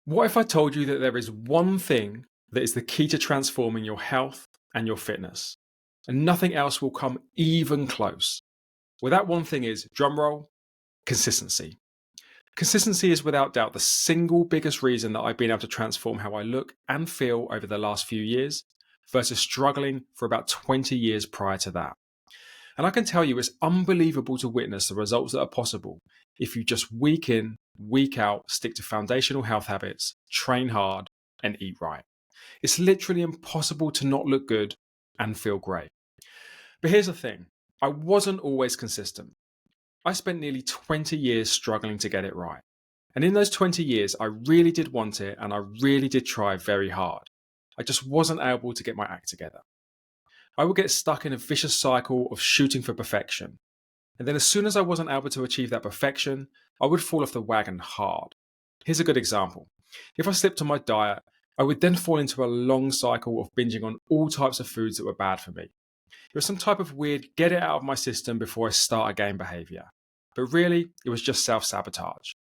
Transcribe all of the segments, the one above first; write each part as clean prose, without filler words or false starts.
What if I told you that there is one thing that is the key to transforming your health and your fitness, and nothing else will come even close? Well, that one thing is, drumroll, consistency. Consistency is without doubt the single biggest reason that I've been able to transform how I look and feel over the last few years versus struggling for about 20 years prior to that. And I can tell you, it's unbelievable to witness the results that are possible if you just week in, week out, stick to foundational health habits, train hard, and eat right. It's literally impossible to not look good and feel great. But here's the thing, I wasn't always consistent. I spent nearly 20 years struggling to get it right. And in those 20 years, I really did want it and I really did try very hard. I just wasn't able to get my act together. I would get stuck in a vicious cycle of shooting for perfection. And then as soon as I wasn't able to achieve that perfection, I would fall off the wagon hard. Here's a good example. If I slipped on my diet, I would then fall into a long cycle of binging on all types of foods that were bad for me. It was some type of weird get it out of my system before I start again behavior. But really, it was just self-sabotage.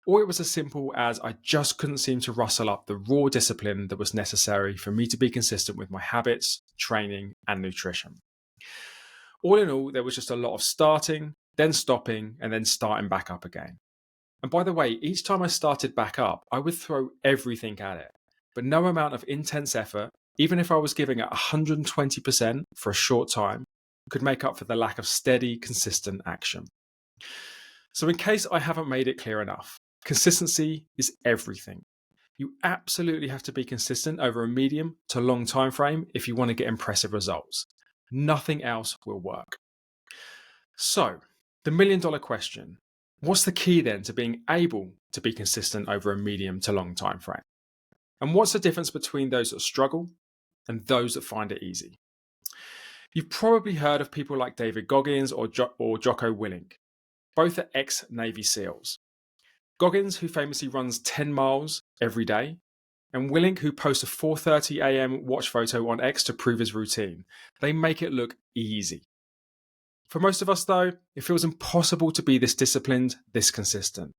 Or it was as simple as I just couldn't seem to rustle up the raw discipline that was necessary for me to be consistent with my habits, training, and nutrition. All in all, there was just a lot of starting, then stopping, and then starting back up again. And by the way, each time I started back up, I would throw everything at it. But no amount of intense effort, even if I was giving it 120% for a short time, could make up for the lack of steady, consistent action. So in case I haven't made it clear enough, consistency is everything. You absolutely have to be consistent over a medium to long time frame if you want to get impressive results. Nothing else will work. So, the $1,000,000 question, what's the key then to being able to be consistent over a medium to long time frame? And what's the difference between those that struggle and those that find it easy? You've probably heard of people like David Goggins or Jocko Willink. Both are ex-Navy SEALs. Goggins, who famously runs 10 miles every day, and Willink, who posts a 4:30 a.m. watch photo on X to prove his routine. They make it look easy. For most of us, though, it feels impossible to be this disciplined, this consistent.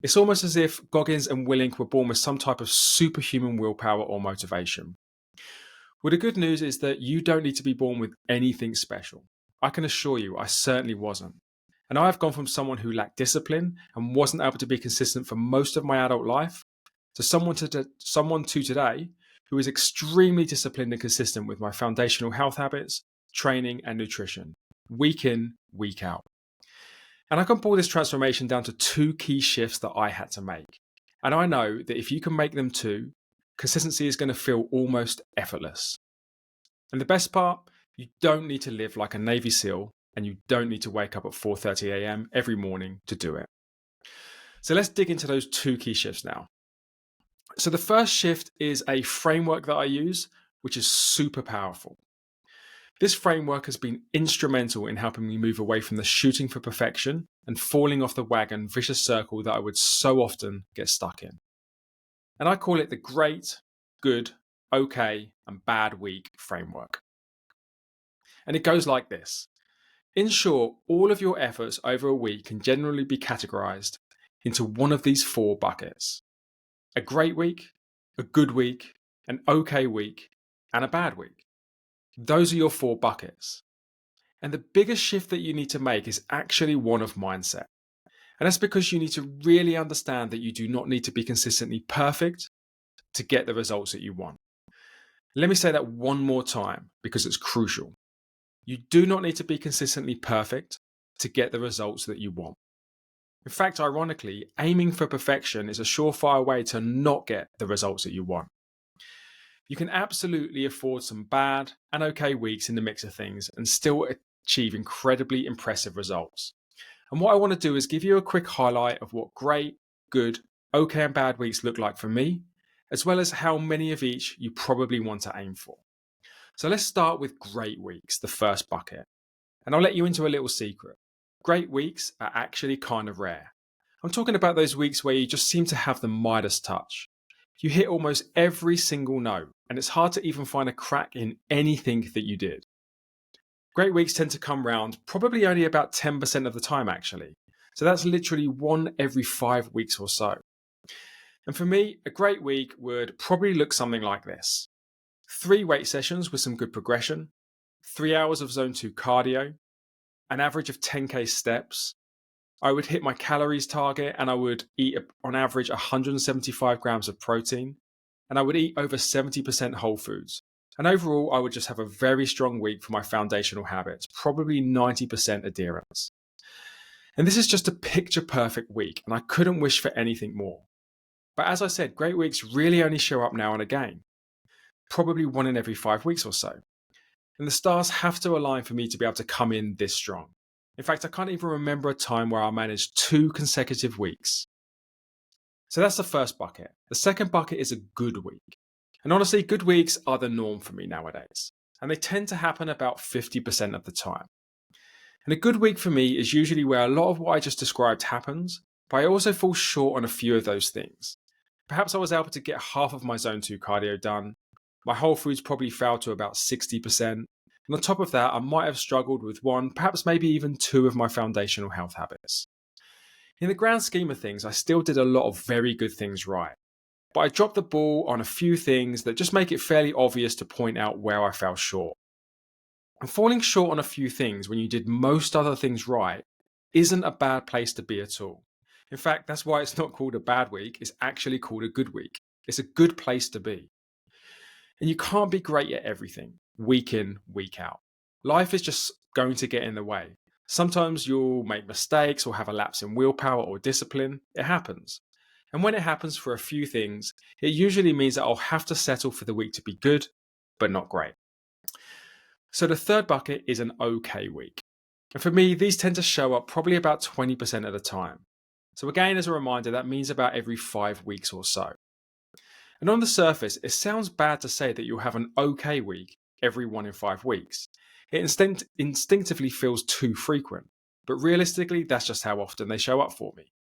It's almost as if Goggins and Willink were born with some type of superhuman willpower or motivation. Well, the good news is that you don't need to be born with anything special. I can assure you, I certainly wasn't. And I have gone from someone who lacked discipline and wasn't able to be consistent for most of my adult life to someone to today who is extremely disciplined and consistent with my foundational health habits, training, and nutrition, week in, week out. And I can boil this transformation down to two key shifts that I had to make. And I know that if you can make them too, consistency is going to feel almost effortless. And the best part, you don't need to live like a Navy SEAL and you don't need to wake up at 4:30 a.m. every morning to do it. So let's dig into those two key shifts now. So the first shift is a framework that I use, which is super powerful. This framework has been instrumental in helping me move away from the shooting for perfection and falling off the wagon vicious circle that I would so often get stuck in. And I call it the great, good, okay, and bad week framework. And it goes like this. In short, all of your efforts over a week can generally be categorized into one of these four buckets: a great week, a good week, an okay week, and a bad week. Those are your four buckets. And the biggest shift that you need to make is actually one of mindset. And that's because you need to really understand that you do not need to be consistently perfect to get the results that you want. Let me say that one more time because it's crucial. You do not need to be consistently perfect to get the results that you want. In fact, ironically, aiming for perfection is a surefire way to not get the results that you want. You can absolutely afford some bad and okay weeks in the mix of things and still achieve incredibly impressive results. And what I want to do is give you a quick highlight of what great, good, okay, and bad weeks look like for me, as well as how many of each you probably want to aim for. So let's start with great weeks, the first bucket. And I'll let you into a little secret. Great weeks are actually kind of rare. I'm talking about those weeks where you just seem to have the Midas touch. You hit almost every single note, and it's hard to even find a crack in anything that you did. Great weeks tend to come round probably only about 10% of the time, actually. So that's literally one every 5 weeks or so. And for me, a great week would probably look something like this: 3 weight sessions with some good progression, 3 hours of zone 2 cardio, an average of 10k steps. I would hit my calories target and I would eat on average 175 grams of protein, and I would eat over 70% whole foods. And overall, I would just have a very strong week for my foundational habits, probably 90% adherence. And this is just a picture perfect week, and I couldn't wish for anything more. But as I said, great weeks really only show up now and again, probably one in every 5 weeks or so. And the stars have to align for me to be able to come in this strong. In fact, I can't even remember a time where I managed 2 consecutive weeks. So that's the first bucket. The second bucket is a good week. And honestly, good weeks are the norm for me nowadays. And they tend to happen about 50% of the time. And a good week for me is usually where a lot of what I just described happens, but I also fall short on a few of those things. Perhaps I was able to get half of my zone 2 cardio done. My whole foods probably fell to about 60%. And on top of that, I might have struggled with 1, perhaps maybe even 2 of my foundational health habits. In the grand scheme of things, I still did a lot of very good things right. But I dropped the ball on a few things that just make it fairly obvious to point out where I fell short. And falling short on a few things when you did most other things right isn't a bad place to be at all. In fact, that's why it's not called a bad week, it's actually called a good week. It's a good place to be. And you can't be great at everything, week in, week out. Life is just going to get in the way. Sometimes you'll make mistakes or have a lapse in willpower or discipline. It happens. And when it happens for a few things, it usually means that I'll have to settle for the week to be good, but not great. So the third bucket is an okay week. And for me, these tend to show up probably about 20% of the time. So again, as a reminder, that means about every 5 weeks or so. And on the surface, it sounds bad to say that you'll have an okay week every 1 in 5 weeks. It instinctively feels too frequent, but realistically, that's just how often they show up for me.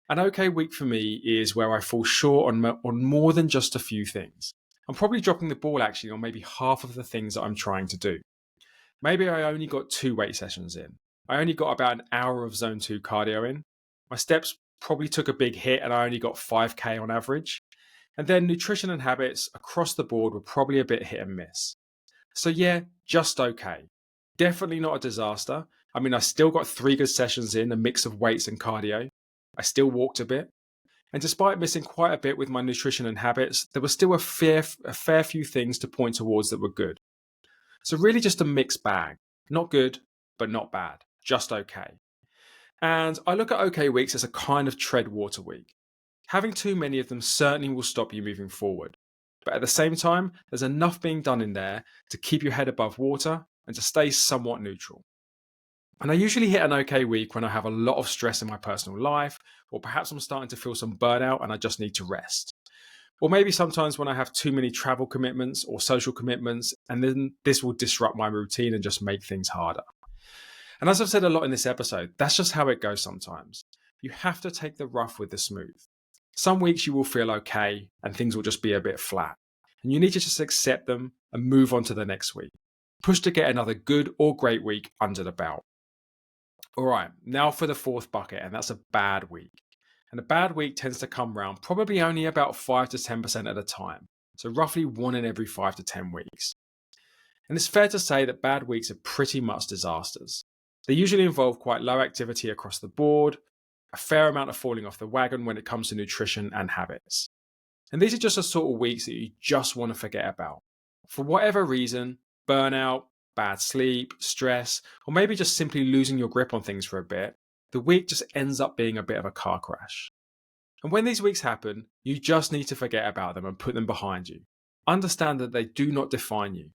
An okay week for me is where I fall short on more than just a few things. I'm probably dropping the ball actually on maybe half of the things that I'm trying to do. Maybe I only got 2 weight sessions in. I only got about an hour of zone 2 cardio in. My steps probably took a big hit and I only got 5k on average. And then nutrition and habits across the board were probably a bit hit and miss. So yeah, just okay. Definitely not a disaster. I mean, I still got 3 good sessions in, a mix of weights and cardio. I still walked a bit. And despite missing quite a bit with my nutrition and habits, there was still a fair few things to point towards that were good. So really just a mixed bag. Not good, but not bad. Just okay. And I look at okay weeks as a kind of tread water week. Having too many of them certainly will stop you moving forward. But at the same time, there's enough being done in there to keep your head above water and to stay somewhat neutral. And I usually hit an okay week when I have a lot of stress in my personal life, or perhaps I'm starting to feel some burnout and I just need to rest. Or maybe sometimes when I have too many travel commitments or social commitments, and then this will disrupt my routine and just make things harder. And as I've said a lot in this episode, that's just how it goes sometimes. You have to take the rough with the smooth. Some weeks you will feel okay and things will just be a bit flat. And you need to just accept them and move on to the next week. Push to get another good or great week under the belt. All right, now for the fourth bucket, and that's a bad week. And a bad week tends to come round probably only about 5 to 10% at a time. So roughly 1 in every 5 to 10 weeks. And it's fair to say that bad weeks are pretty much disasters. They usually involve quite low activity across the board, a fair amount of falling off the wagon when it comes to nutrition and habits. And these are just the sort of weeks that you just want to forget about. For whatever reason, burnout, bad sleep, stress, or maybe just simply losing your grip on things for a bit, the week just ends up being a bit of a car crash. And when these weeks happen, you just need to forget about them and put them behind you. Understand that they do not define you.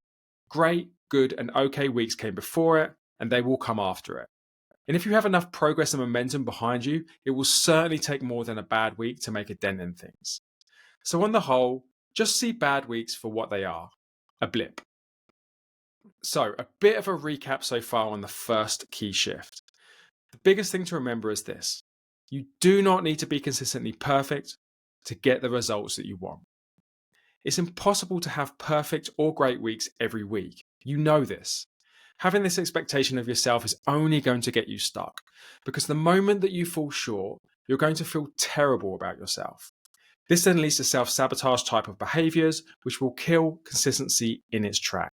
Great, good, and okay weeks came before it, and they will come after it. And if you have enough progress and momentum behind you, it will certainly take more than a bad week to make a dent in things. So on the whole, just see bad weeks for what they are, a blip. So a bit of a recap so far on the first key shift. The biggest thing to remember is this: you do not need to be consistently perfect to get the results that you want. It's impossible to have perfect or great weeks every week. You know this. Having this expectation of yourself is only going to get you stuck, because the moment that you fall short, you're going to feel terrible about yourself. This then leads to self-sabotage type of behaviors, which will kill consistency in its track.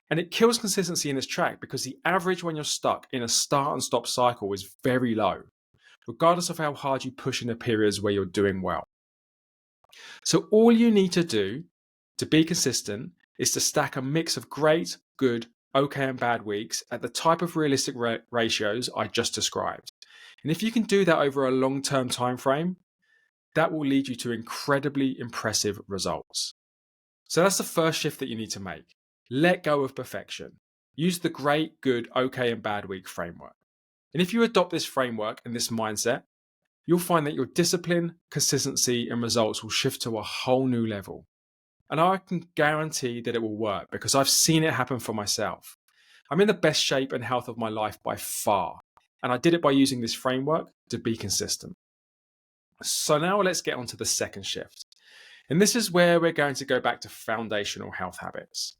And it kills consistency in its track because the average when you're stuck in a start and stop cycle is very low, regardless of how hard you push in the periods where you're doing well. So all you need to do to be consistent is to stack a mix of great, good, okay, and bad weeks at the type of realistic ratios I just described. And if you can do that over a long-term time frame, that will lead you to incredibly impressive results. So that's the first shift that you need to make. Let go of perfection. Use the great, good, okay, and bad week framework. And if you adopt this framework and this mindset, you'll find that your discipline, consistency, and results will shift to a whole new level. And I can guarantee that it will work because I've seen it happen for myself. I'm in the best shape and health of my life by far. And I did it by using this framework to be consistent. So now let's get on to the second shift. And this is where we're going to go back to foundational health habits.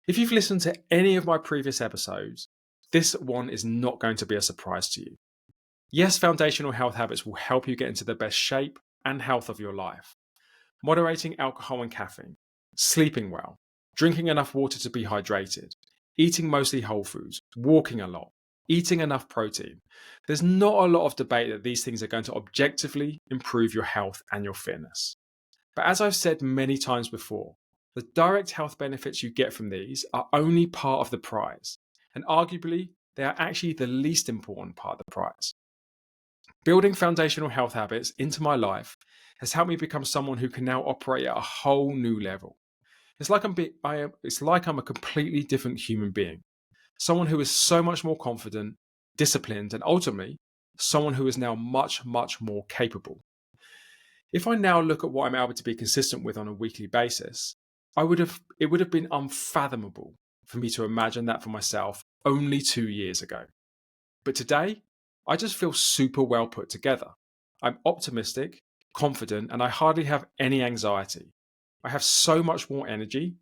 If you've listened to any of my previous episodes, this one is not going to be a surprise to you. Yes, foundational health habits will help you get into the best shape and health of your life. Moderating alcohol and caffeine, sleeping well, drinking enough water to be hydrated, eating mostly whole foods, walking a lot, eating enough protein. There's not a lot of debate that these things are going to objectively improve your health and your fitness. But as I've said many times before, the direct health benefits you get from these are only part of the prize, and arguably, they are actually the least important part of the prize. Building foundational health habits into my life has helped me become someone who can now operate at a whole new level. It's like I'm a completely different human being, someone who is so much more confident, disciplined, and ultimately, someone who is now much, much more capable. If I now look at what I'm able to be consistent with on a weekly basis, it would have been unfathomable for me to imagine that for myself only 2 years ago. But today, I just feel super well put together. I'm optimistic, confident, and I hardly have any anxiety. I have so much more energy,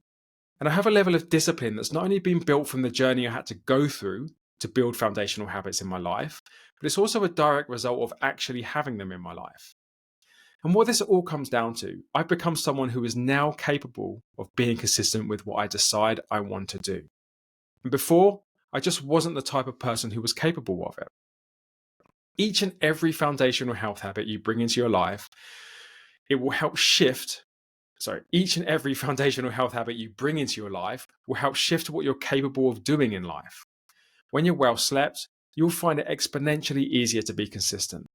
and I have a level of discipline that's not only been built from the journey I had to go through to build foundational habits in my life, but it's also a direct result of actually having them in my life. And what this all comes down to, I've become someone who is now capable of being consistent with what I decide I want to do. And before, I just wasn't the type of person who was capable of it. Each and every foundational health habit you bring into your life, each and every foundational health habit you bring into your life will help shift what you're capable of doing in life. When you're well slept, you'll find it exponentially easier to be consistent.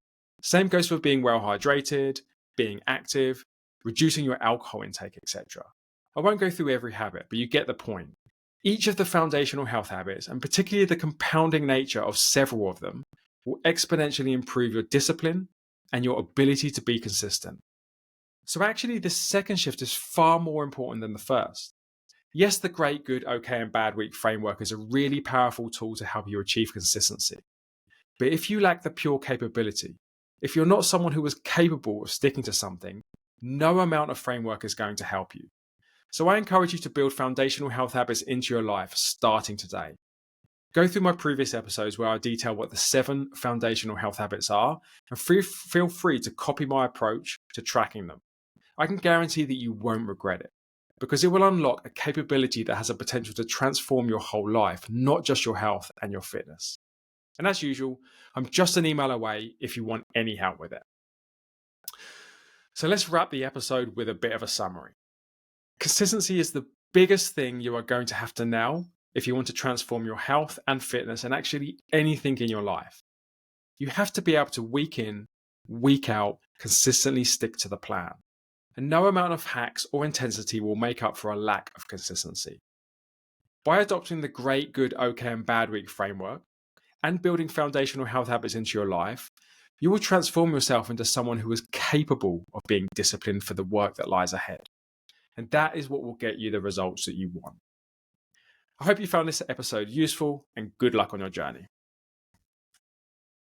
Same goes for being well hydrated, being active, reducing your alcohol intake, etc. I won't go through every habit, but you get the point. Each of the foundational health habits, and particularly the compounding nature of several of them, will exponentially improve your discipline and your ability to be consistent. So actually, this second shift is far more important than the first. Yes, the great, good, okay, and bad week framework is a really powerful tool to help you achieve consistency. But if you lack the pure capability, if you're not someone who is capable of sticking to something, no amount of framework is going to help you. So I encourage you to build foundational health habits into your life starting today. Go through my previous episodes where I detail what the 7 foundational health habits are, and feel free to copy my approach to tracking them. I can guarantee that you won't regret it, because it will unlock a capability that has a potential to transform your whole life, not just your health and your fitness. And as usual, I'm just an email away if you want any help with it. So let's wrap the episode with a bit of a summary. Consistency is the biggest thing you are going to have to nail if you want to transform your health and fitness and actually anything in your life. You have to be able to week in, week out, consistently stick to the plan. And no amount of hacks or intensity will make up for a lack of consistency. By adopting the great, good, okay, and bad week framework and building foundational health habits into your life, you will transform yourself into someone who is capable of being disciplined for the work that lies ahead. And that is what will get you the results that you want. I hope you found this episode useful, and good luck on your journey.